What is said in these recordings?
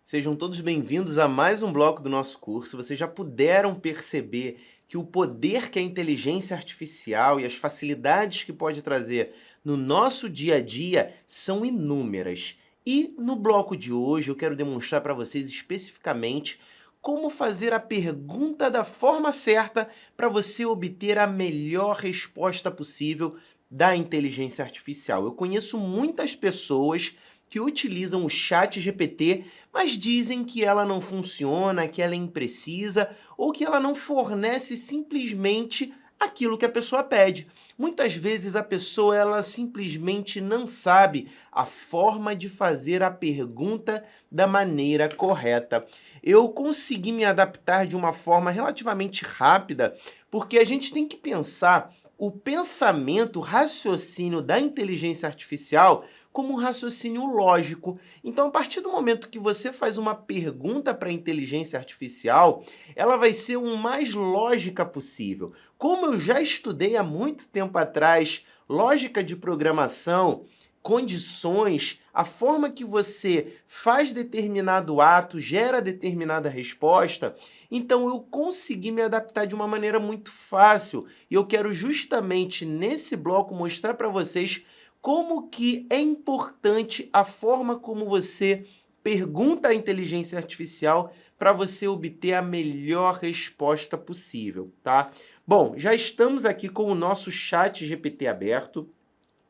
Sejam todos bem-vindos a mais um bloco do nosso curso. Vocês já puderam perceber que o poder que a inteligência artificial e as facilidades que pode trazer no nosso dia a dia são inúmeras. E no bloco de hoje eu quero demonstrar para vocês especificamente como fazer a pergunta da forma certa para você obter a melhor resposta possível da inteligência artificial. Eu conheço muitas pessoas que utilizam o ChatGPT, mas dizem que ela não funciona, que ela é imprecisa ou que ela não fornece simplesmente aquilo que a pessoa pede. Muitas vezes a pessoa ela simplesmente não sabe a forma de fazer a pergunta da maneira correta. Eu consegui me adaptar de uma forma relativamente rápida, porque a gente tem que pensar o pensamento, o raciocínio da inteligência artificial como um raciocínio lógico. Então, a partir do momento que você faz uma pergunta para a inteligência artificial, ela vai ser o mais lógica possível. Como eu já estudei há muito tempo atrás, lógica de programação, condições, a forma que você faz determinado ato gera determinada resposta, então eu consegui me adaptar de uma maneira muito fácil. E eu quero justamente nesse bloco mostrar para vocês como que é importante a forma como você pergunta à inteligência artificial para você obter a melhor resposta possível, tá? Bom, já estamos aqui com o nosso ChatGPT aberto,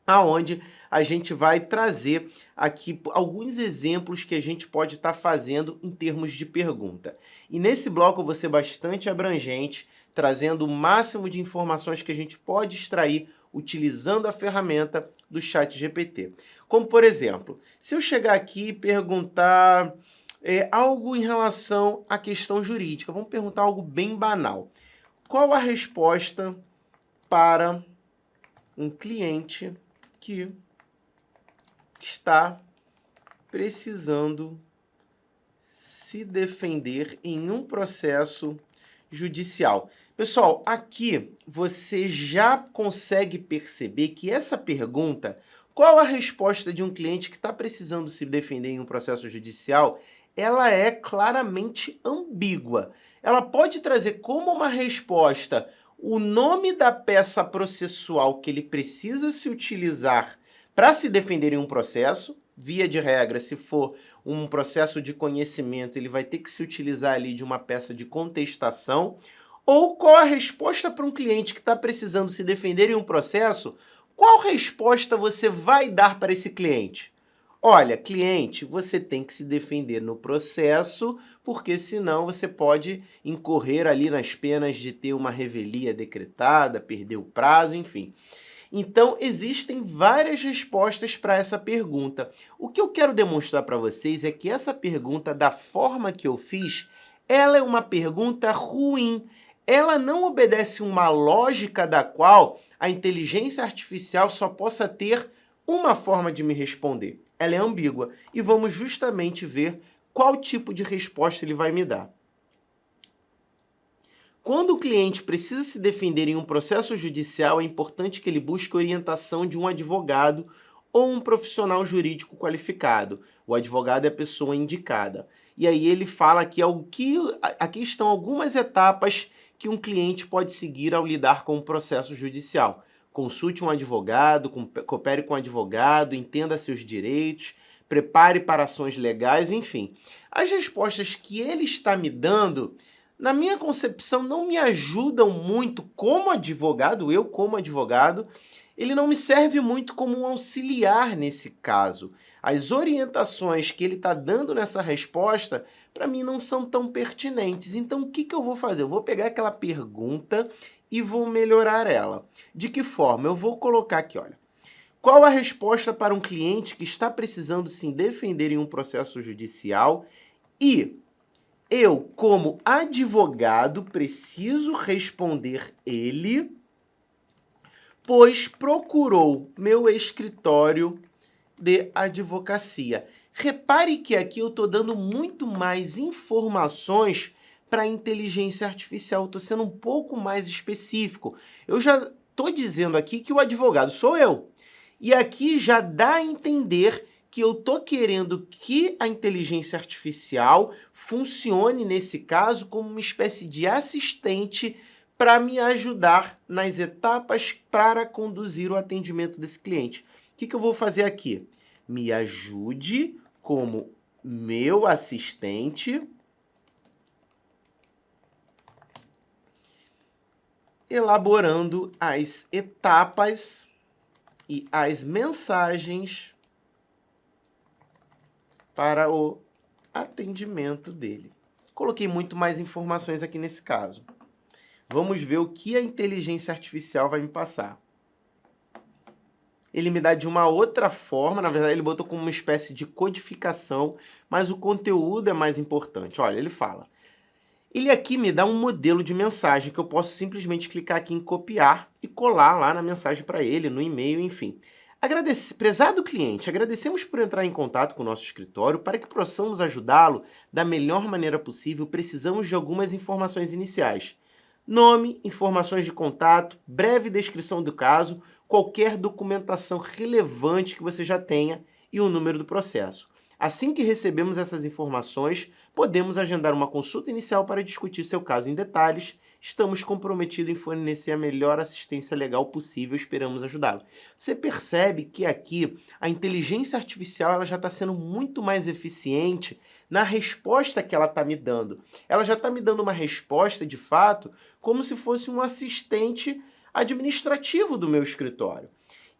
aonde a gente vai trazer aqui alguns exemplos que a gente pode estar fazendo em termos de pergunta. E nesse bloco eu vou ser bastante abrangente, trazendo o máximo de informações que a gente pode extrair utilizando a ferramenta do ChatGPT. Como, por exemplo, se eu chegar aqui e perguntar algo em relação à questão jurídica, vamos perguntar algo bem banal. Qual a resposta para um cliente que está precisando se defender em um processo judicial? Pessoal, aqui você já consegue perceber que essa pergunta, qual a resposta de um cliente que está precisando se defender em um processo judicial, ela é claramente ambígua. Ela pode trazer como uma resposta o nome da peça processual que ele precisa se utilizar para se defender em um processo. Via de regra, se for um processo de conhecimento, ele vai ter que se utilizar ali de uma peça de contestação. Ou qual a resposta para um cliente que está precisando se defender em um processo, qual resposta você vai dar para esse cliente? Olha, cliente, você tem que se defender no processo, porque senão você pode incorrer ali nas penas de ter uma revelia decretada, perder o prazo, enfim. Então, existem várias respostas para essa pergunta. O que eu quero demonstrar para vocês é que essa pergunta, da forma que eu fiz, ela é uma pergunta ruim. Ela não obedece uma lógica da qual a inteligência artificial só possa ter uma forma de me responder. Ela é ambígua e vamos justamente ver qual tipo de resposta ele vai me dar. Quando o cliente precisa se defender em um processo judicial, é importante que ele busque orientação de um advogado ou um profissional jurídico qualificado. O advogado é a pessoa indicada. E aí ele fala que aqui estão algumas etapas que um cliente pode seguir ao lidar com um processo judicial. Consulte um advogado, coopere com um advogado, entenda seus direitos, prepare para ações legais, enfim. As respostas que ele está me dando, na minha concepção, não me ajudam muito como advogado, eu como advogado, ele não me serve muito como um auxiliar nesse caso. As orientações que ele está dando nessa resposta, para mim, não são tão pertinentes. Então, o que eu vou fazer? Eu vou pegar aquela pergunta e vou melhorar ela. De que forma? Eu vou colocar aqui, olha. Qual a resposta para um cliente que está precisando se defender em um processo judicial e eu, como advogado, preciso responder ele, pois procurou meu escritório de advocacia. Repare que aqui eu estou dando muito mais informações para a inteligência artificial. Estou sendo um pouco mais específico. Eu já estou dizendo aqui que o advogado sou eu. E aqui já dá a entender que eu estou querendo que a inteligência artificial funcione, nesse caso, como uma espécie de assistente para me ajudar nas etapas para conduzir o atendimento desse cliente. O que eu vou fazer aqui? Me ajude como meu assistente elaborando as etapas e as mensagens para o atendimento dele. Coloquei muito mais informações aqui nesse caso. Vamos ver o que a inteligência artificial vai me passar. Ele me dá de uma outra forma, na verdade ele botou como uma espécie de codificação, mas o conteúdo é mais importante. Olha, ele fala. Ele aqui me dá um modelo de mensagem que eu posso simplesmente clicar aqui em copiar e colar lá na mensagem para ele, no e-mail, enfim. Prezado cliente, agradecemos por entrar em contato com o nosso escritório. Para que possamos ajudá-lo da melhor maneira possível, precisamos de algumas informações iniciais. Nome, informações de contato, breve descrição do caso, qualquer documentação relevante que você já tenha e o número do processo. Assim que recebemos essas informações, podemos agendar uma consulta inicial para discutir seu caso em detalhes. Estamos comprometidos em fornecer a melhor assistência legal possível, esperamos ajudá-lo. Você percebe que aqui a inteligência artificial ela já está sendo muito mais eficiente na resposta que ela está me dando. Ela já está me dando uma resposta, de fato, como se fosse um assistente administrativo do meu escritório.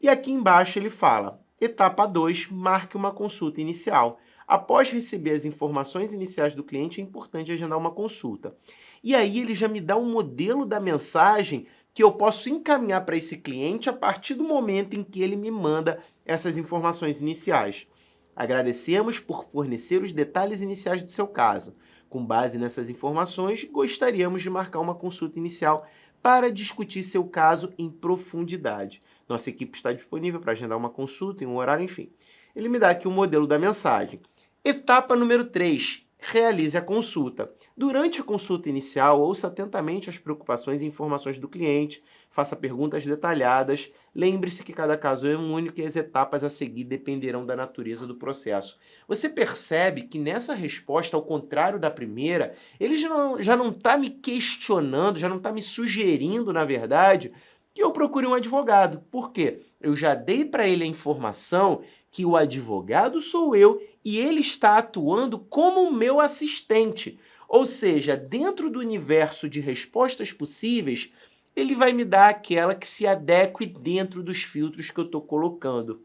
E aqui embaixo ele fala, etapa 2, marque uma consulta inicial. Após receber as informações iniciais do cliente, é importante agendar uma consulta. E aí ele já me dá um modelo da mensagem que eu posso encaminhar para esse cliente a partir do momento em que ele me manda essas informações iniciais. Agradecemos por fornecer os detalhes iniciais do seu caso. Com base nessas informações, gostaríamos de marcar uma consulta inicial para discutir seu caso em profundidade. Nossa equipe está disponível para agendar uma consulta em um horário, enfim. Ele me dá aqui o modelo da mensagem. Etapa número 3. Realize a consulta. Durante a consulta inicial, ouça atentamente as preocupações e informações do cliente, faça perguntas detalhadas, lembre-se que cada caso é único e as etapas a seguir dependerão da natureza do processo. Você percebe que nessa resposta, ao contrário da primeira, ele já não está me questionando, já não está me sugerindo, na verdade, que eu procure um advogado. Por quê? Eu já dei para ele a informação que o advogado sou eu e ele está atuando como meu assistente. Ou seja, dentro do universo de respostas possíveis, ele vai me dar aquela que se adeque dentro dos filtros que eu estou colocando.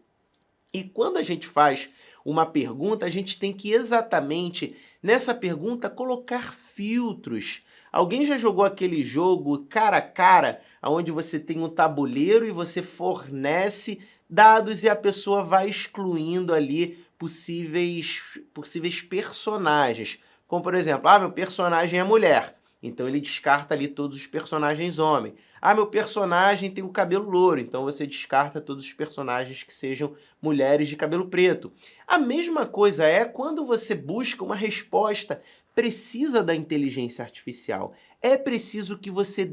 E quando a gente faz uma pergunta, a gente tem que exatamente, nessa pergunta, colocar filtros. Alguém já jogou aquele jogo cara a cara, onde você tem um tabuleiro e você fornece dados e a pessoa vai excluindo ali possíveis personagens. Como, por exemplo, meu personagem é mulher. Então ele descarta ali todos os personagens homem. Meu personagem tem o cabelo louro. Então você descarta todos os personagens que sejam mulheres de cabelo preto. A mesma coisa é quando você busca uma resposta precisa da inteligência artificial. É preciso que você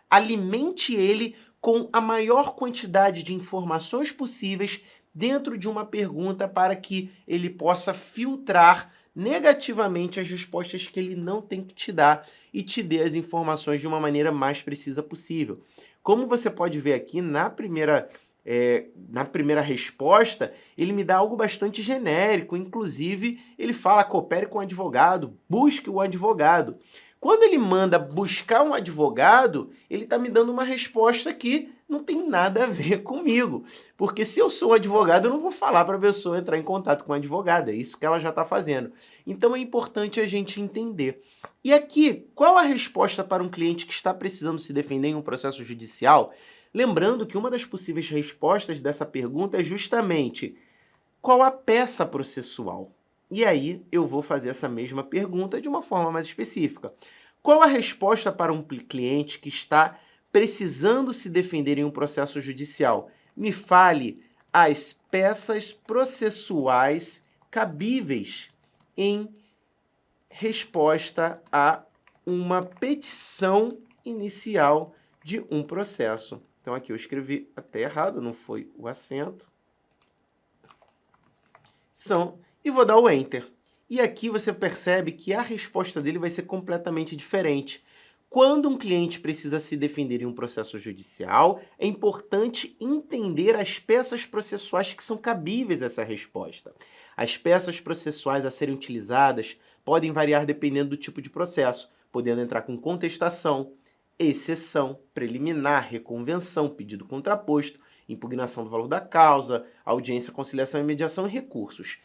alimente ele com a maior quantidade de informações possíveis dentro de uma pergunta para que ele possa filtrar negativamente as respostas que ele não tem que te dar e te dê as informações de uma maneira mais precisa possível. Como você pode ver aqui na primeira resposta, ele me dá algo bastante genérico, inclusive ele fala coopere com o advogado, busque o advogado. Quando ele manda buscar um advogado, ele está me dando uma resposta que não tem nada a ver comigo. Porque se eu sou um advogado, eu não vou falar para a pessoa entrar em contato com um advogado. É isso que ela já está fazendo. Então é importante a gente entender. E aqui, qual a resposta para um cliente que está precisando se defender em um processo judicial? Lembrando que uma das possíveis respostas dessa pergunta é justamente qual a peça processual? E aí eu vou fazer essa mesma pergunta de uma forma mais específica. Qual a resposta para um cliente que está precisando se defender em um processo judicial? Me fale as peças processuais cabíveis em resposta a uma petição inicial de um processo. Então aqui eu escrevi até errado, não foi o acento. e vou dar o Enter. E aqui você percebe que a resposta dele vai ser completamente diferente. Quando um cliente precisa se defender em um processo judicial, é importante entender as peças processuais que são cabíveis a essa resposta. As peças processuais a serem utilizadas podem variar dependendo do tipo de processo, podendo entrar com contestação, exceção, preliminar, reconvenção, pedido contraposto, impugnação do valor da causa, audiência, conciliação e mediação e recursos.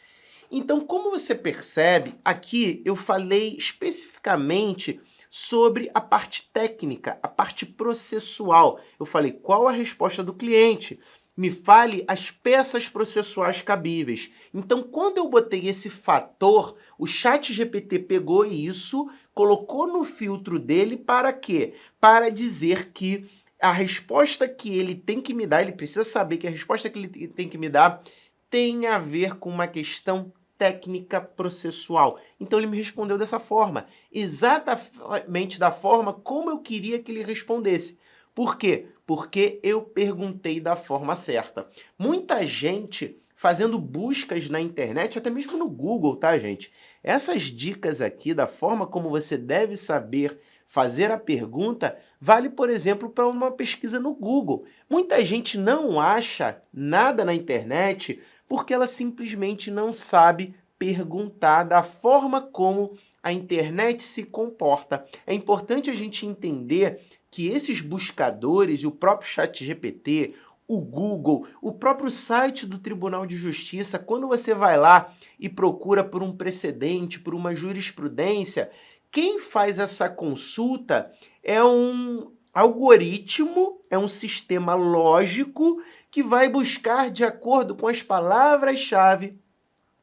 Então, como você percebe, aqui eu falei especificamente sobre a parte técnica, a parte processual. Eu falei qual a resposta do cliente. Me fale as peças processuais cabíveis. Então, quando eu botei esse fator, o ChatGPT pegou isso, colocou no filtro dele para quê? Para dizer que a resposta que ele tem que me dar, ele precisa saber que a resposta que ele tem que me dar tem a ver com uma questão técnica processual. Então ele me respondeu dessa forma, exatamente da forma como eu queria que ele respondesse. Por quê? Porque eu perguntei da forma certa. Muita gente fazendo buscas na internet, até mesmo no Google, tá, gente? Essas dicas aqui da forma como você deve saber fazer a pergunta, vale, por exemplo, para uma pesquisa no Google. Muita gente não acha nada na internet porque ela simplesmente não sabe perguntar da forma como a internet se comporta. É importante a gente entender que esses buscadores e o próprio ChatGPT, o Google, o próprio site do Tribunal de Justiça, quando você vai lá e procura por um precedente, por uma jurisprudência, quem faz essa consulta é um algoritmo, é um sistema lógico que vai buscar de acordo com as palavras-chave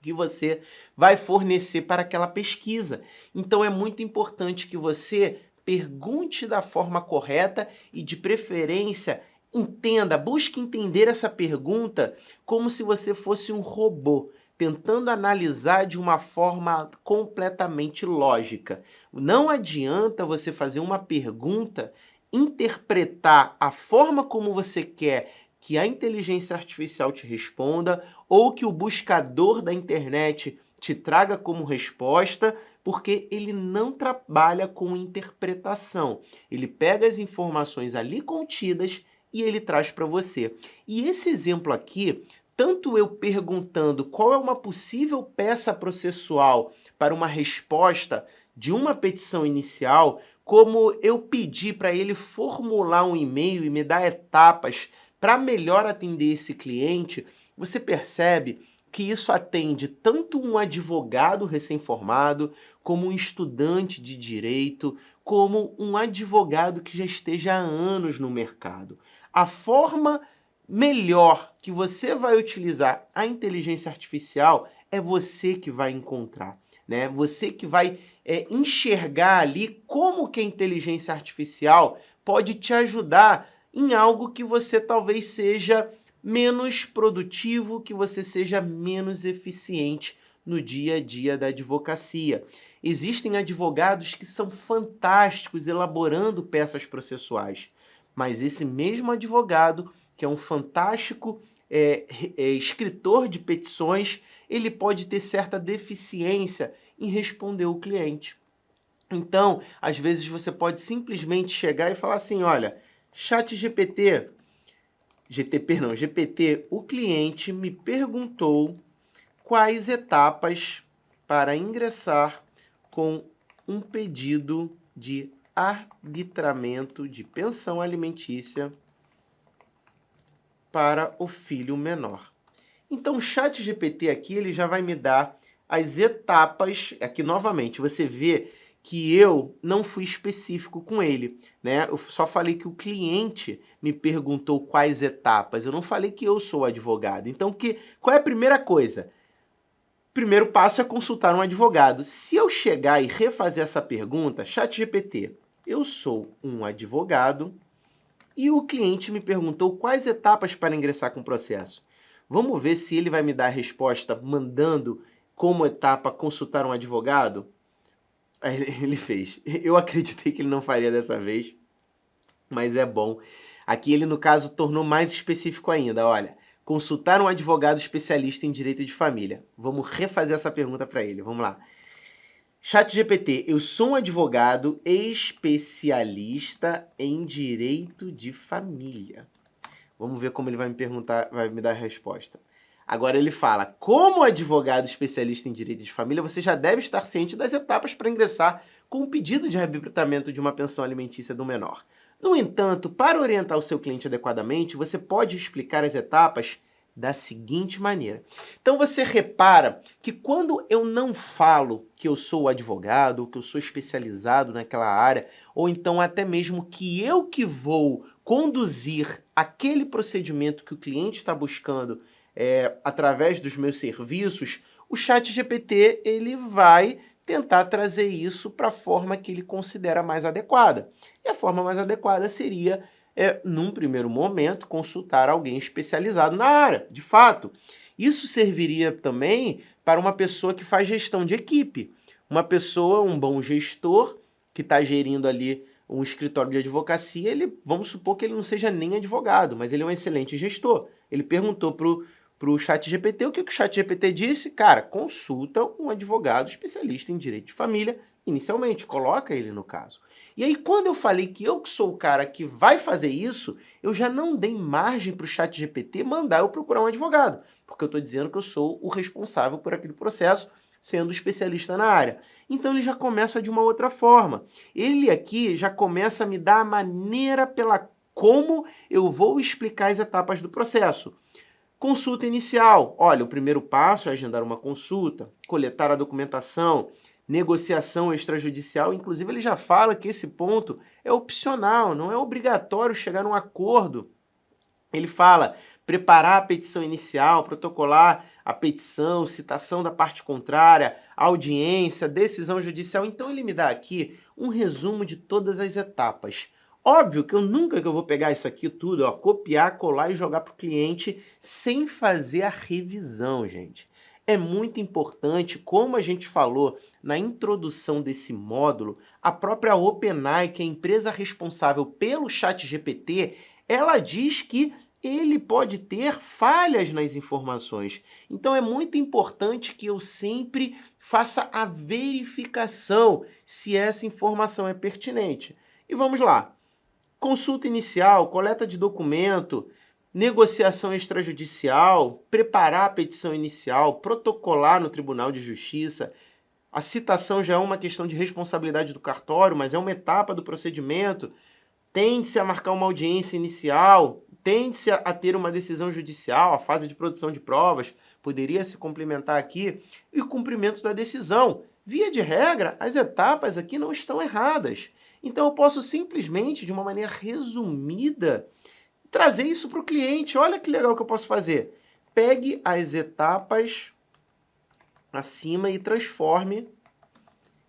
que você vai fornecer para aquela pesquisa. Então é muito importante que você pergunte da forma correta e, de preferência, entenda, busque entender essa pergunta como se você fosse um robô, tentando analisar de uma forma completamente lógica. Não adianta você fazer uma pergunta, interpretar a forma como você quer que a inteligência artificial te responda ou que o buscador da internet te traga como resposta, porque ele não trabalha com interpretação. Ele pega as informações ali contidas e ele traz para você. E esse exemplo aqui, tanto eu perguntando qual é uma possível peça processual para uma resposta de uma petição inicial, como eu pedi para ele formular um e-mail e me dar etapas para melhor atender esse cliente, você percebe que isso atende tanto um advogado recém-formado, como um estudante de direito, como um advogado que já esteja há anos no mercado. A forma melhor que você vai utilizar a inteligência artificial é você que vai encontrar, né? Você que vai enxergar ali como que a inteligência artificial pode te ajudar em algo que você talvez seja menos produtivo, que você seja menos eficiente no dia a dia da advocacia. Existem advogados que são fantásticos elaborando peças processuais, mas esse mesmo advogado, que é um fantástico escritor de petições, ele pode ter certa deficiência em responder o cliente. Então, às vezes você pode simplesmente chegar e falar assim, olha, ChatGPT, GPT, o cliente me perguntou quais etapas para ingressar com um pedido de arbitramento de pensão alimentícia para o filho menor. Então, o ChatGPT aqui ele já vai me dar as etapas. Aqui, novamente, você vê que eu não fui específico com ele, né? Eu só falei que o cliente me perguntou quais etapas. Eu não falei que eu sou advogado. Então, qual é a primeira coisa? Primeiro passo é consultar um advogado. Se eu chegar e refazer essa pergunta, ChatGPT, eu sou um advogado e o cliente me perguntou quais etapas para ingressar com o processo. Vamos ver se ele vai me dar a resposta mandando como etapa consultar um advogado? Aí ele fez. Eu acreditei que ele não faria dessa vez, mas é bom. Aqui ele, no caso, tornou mais específico ainda. Olha, consultar um advogado especialista em direito de família. Vamos refazer essa pergunta para ele. Vamos lá. ChatGPT, eu sou um advogado especialista em direito de família. Vamos ver como ele vai me perguntar, vai me dar a resposta. Agora ele fala, como advogado especialista em direito de família, você já deve estar ciente das etapas para ingressar com o pedido de reabilitamento de uma pensão alimentícia do menor. No entanto, para orientar o seu cliente adequadamente, você pode explicar as etapas da seguinte maneira. Então você repara que quando eu não falo que eu sou advogado, ou que eu sou especializado naquela área, ou então até mesmo que eu que vou conduzir aquele procedimento que o cliente está buscando através dos meus serviços, o ChatGPT ele vai tentar trazer isso para a forma que ele considera mais adequada. E a forma mais adequada seria, num primeiro momento, consultar alguém especializado na área, de fato. Isso serviria também para uma pessoa que faz gestão de equipe. Uma pessoa, um bom gestor, que está gerindo ali um escritório de advocacia, vamos supor que ele não seja nem advogado, mas ele é um excelente gestor. Ele perguntou para o ChatGPT, o que o ChatGPT disse? Cara, consulta um advogado especialista em direito de família, inicialmente, coloca ele no caso. E aí, quando eu falei que eu que sou o cara que vai fazer isso, eu já não dei margem para o ChatGPT mandar eu procurar um advogado, porque eu estou dizendo que eu sou o responsável por aquele processo, sendo especialista na área. Então ele já começa de uma outra forma. Ele aqui já começa a me dar a maneira pela como eu vou explicar as etapas do processo. Consulta inicial. Olha, o primeiro passo é agendar uma consulta, coletar a documentação, negociação extrajudicial. Inclusive, ele já fala que esse ponto é opcional, não é obrigatório chegar num acordo. Ele fala preparar a petição inicial, protocolar a petição, citação da parte contrária, audiência, decisão judicial. Então, ele me dá aqui um resumo de todas as etapas. Óbvio que eu nunca vou pegar isso aqui tudo, ó, copiar, colar e jogar para o cliente sem fazer a revisão, gente. É muito importante, como a gente falou na introdução desse módulo, a própria OpenAI, que é a empresa responsável pelo ChatGPT, ela diz que ele pode ter falhas nas informações. Então é muito importante que eu sempre faça a verificação se essa informação é pertinente. E vamos lá. Consulta inicial, coleta de documento, negociação extrajudicial, preparar a petição inicial, protocolar no Tribunal de Justiça. A citação já é uma questão de responsabilidade do cartório, mas é uma etapa do procedimento. Tende-se a marcar uma audiência inicial, tende-se a ter uma decisão judicial, a fase de produção de provas, poderia se complementar aqui, e o cumprimento da decisão. Via de regra, as etapas aqui não estão erradas. Então eu posso simplesmente, de uma maneira resumida, trazer isso para o cliente. Olha que legal que eu posso fazer. Pegue as etapas acima e transforme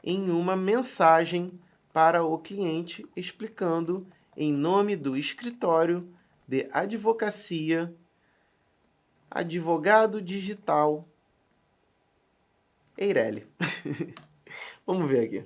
em uma mensagem para o cliente explicando em nome do escritório de advocacia, advogado digital Eireli. Vamos ver aqui.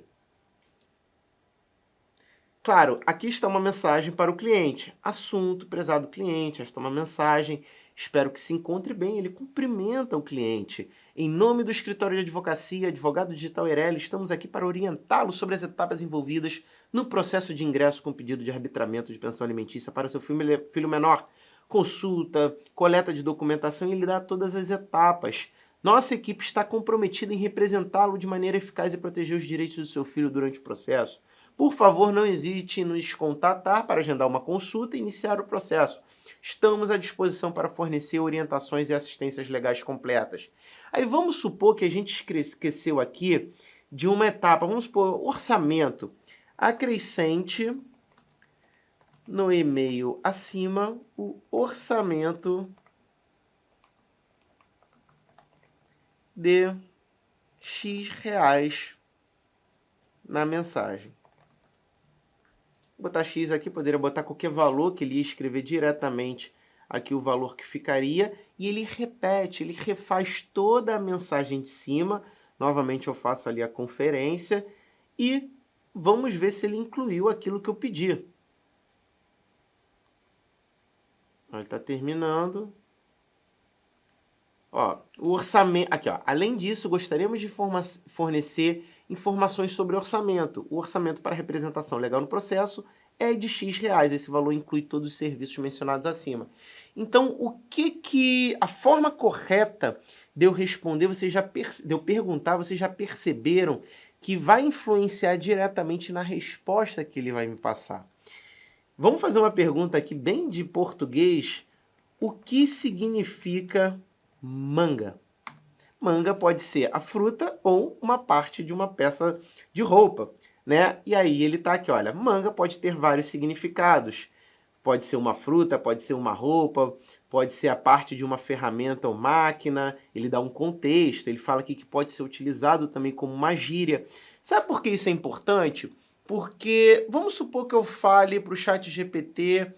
Claro, aqui está uma mensagem para o cliente. Assunto, prezado cliente, esta é uma mensagem. Espero que se encontre bem. Ele cumprimenta o cliente. Em nome do escritório de advocacia, advogado digital Eireli, estamos aqui para orientá-lo sobre as etapas envolvidas no processo de ingresso com pedido de arbitramento de pensão alimentícia para seu filho menor. Consulta, coleta de documentação e ele dá todas as etapas. Nossa equipe está comprometida em representá-lo de maneira eficaz e proteger os direitos do seu filho durante o processo. Por favor, não hesite em nos contatar para agendar uma consulta e iniciar o processo. Estamos à disposição para fornecer orientações e assistências legais completas. Aí vamos supor que a gente esqueceu aqui de uma etapa, vamos supor, orçamento. Acrescente no e-mail acima o orçamento de X reais na mensagem. Vou botar X aqui, poderia botar qualquer valor, que ele ia escrever diretamente aqui o valor que ficaria, e ele repete, ele refaz toda a mensagem de cima. Novamente eu faço ali a conferência e vamos ver se ele incluiu aquilo que eu pedi. Ele está terminando. Ó, o orçamento. Aqui, ó. Além disso, gostaríamos de fornecer informações sobre orçamento. O orçamento para representação legal no processo é de X reais. Esse valor inclui todos os serviços mencionados acima. Então, a forma correta de eu responder, de eu perguntar, vocês já perceberam que vai influenciar diretamente na resposta que ele vai me passar. Vamos fazer uma pergunta aqui bem de português. O que significa manga? Manga pode ser a fruta ou uma parte de uma peça de roupa, né? E aí ele tá aqui, olha, manga pode ter vários significados. Pode ser uma fruta, pode ser uma roupa, pode ser a parte de uma ferramenta ou máquina. Ele dá um contexto, ele fala aqui que pode ser utilizado também como uma gíria. Sabe por que isso é importante? Porque vamos supor que eu fale para o ChatGPT,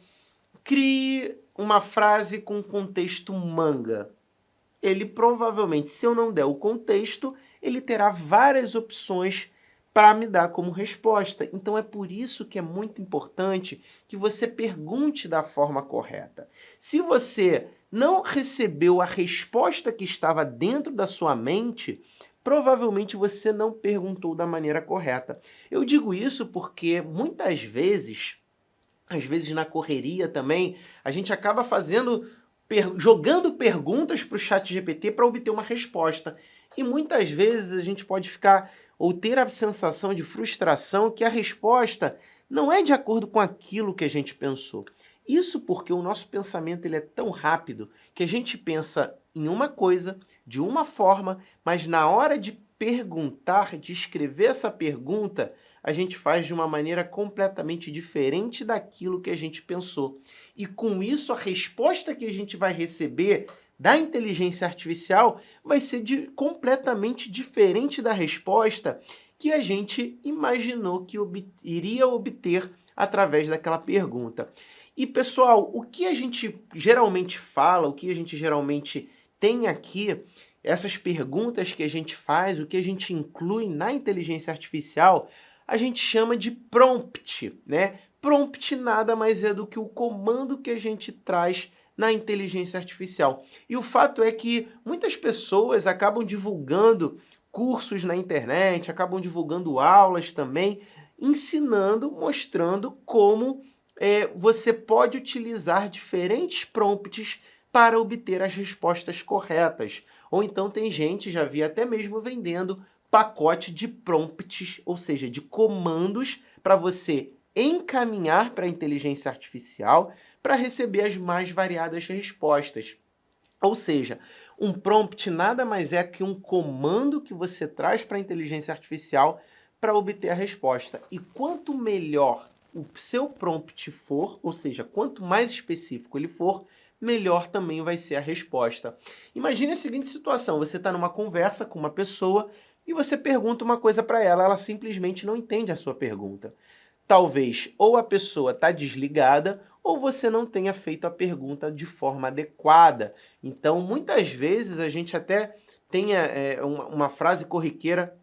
crie uma frase com contexto manga. Ele provavelmente, se eu não der o contexto, ele terá várias opções para me dar como resposta. Então é por isso que é muito importante que você pergunte da forma correta. Se você não recebeu a resposta que estava dentro da sua mente, provavelmente você não perguntou da maneira correta. Eu digo isso porque muitas vezes, às vezes na correria também, a gente acaba jogando perguntas para o ChatGPT para obter uma resposta. E muitas vezes a gente pode ficar ou ter a sensação de frustração que a resposta não é de acordo com aquilo que a gente pensou. Isso porque o nosso pensamento ele é tão rápido que a gente pensa em uma coisa, de uma forma, mas na hora de perguntar, de escrever essa pergunta, a gente faz de uma maneira completamente diferente daquilo que a gente pensou. E com isso, a resposta que a gente vai receber da inteligência artificial vai ser completamente diferente da resposta que a gente imaginou que iria obter através daquela pergunta. E, pessoal, o que a gente geralmente fala, o que a gente geralmente tem aqui, essas perguntas que a gente faz, o que a gente inclui na inteligência artificial, a gente chama de prompt, né? Prompt nada mais é do que o comando que a gente traz na inteligência artificial. E o fato é que muitas pessoas acabam divulgando cursos na internet, acabam divulgando aulas também, ensinando, mostrando como você pode utilizar diferentes prompts para obter as respostas corretas. Ou então tem gente, já vi até mesmo vendendo pacote de prompts, ou seja, de comandos para você encaminhar para a inteligência artificial para receber as mais variadas respostas. Ou seja, um prompt nada mais é que um comando que você traz para a inteligência artificial para obter a resposta. E quanto melhor o seu prompt for, ou seja, quanto mais específico ele for, melhor também vai ser a resposta. Imagine a seguinte situação, você está numa conversa com uma pessoa e você pergunta uma coisa para ela, ela simplesmente não entende a sua pergunta. Talvez ou a pessoa está desligada ou você não tenha feito a pergunta de forma adequada. Então, muitas vezes a gente até tem uma frase corriqueira,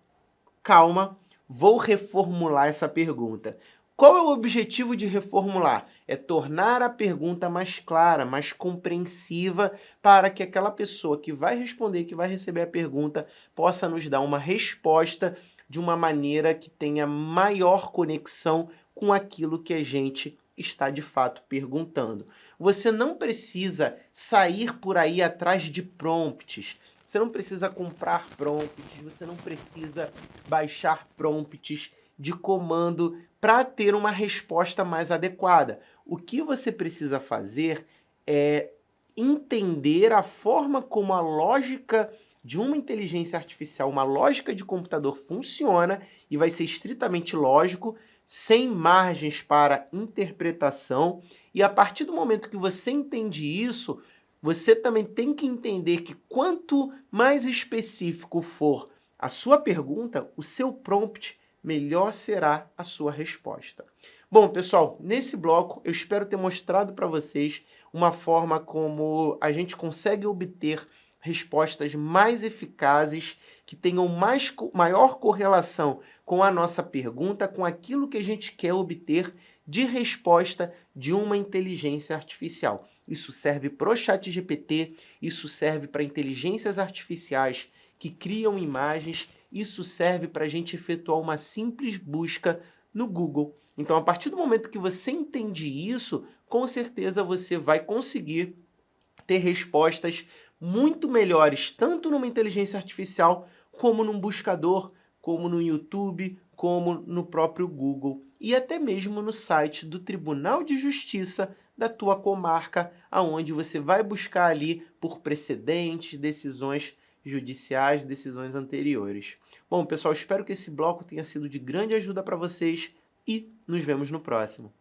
calma, vou reformular essa pergunta. Qual é o objetivo de reformular? É tornar a pergunta mais clara, mais compreensiva, para que aquela pessoa que vai responder, que vai receber a pergunta, possa nos dar uma resposta de uma maneira que tenha maior conexão com aquilo que a gente está de fato perguntando. Você não precisa sair por aí atrás de prompts. Você não precisa comprar prompts, você não precisa baixar prompts de comando para ter uma resposta mais adequada. O que você precisa fazer é entender a forma como a lógica de uma inteligência artificial, uma lógica de computador funciona e vai ser estritamente lógico, sem margens para interpretação. E a partir do momento que você entende isso, você também tem que entender que quanto mais específico for a sua pergunta, o seu prompt, melhor será a sua resposta. Bom, pessoal, nesse bloco eu espero ter mostrado para vocês uma forma como a gente consegue obter respostas mais eficazes, que tenham maior correlação com a nossa pergunta, com aquilo que a gente quer obter de resposta de uma inteligência artificial. isso serve para o ChatGPT, isso serve para inteligências artificiais que criam imagens, isso serve para a gente efetuar uma simples busca no Google. Então, a partir do momento que você entende isso, com certeza você vai conseguir ter respostas muito melhores, tanto numa inteligência artificial, como num buscador, como no YouTube, como no próprio Google e até mesmo no site do Tribunal de Justiça da tua comarca, aonde você vai buscar ali por precedentes, decisões judiciais, decisões anteriores. Bom, pessoal, espero que esse bloco tenha sido de grande ajuda para vocês e nos vemos no próximo.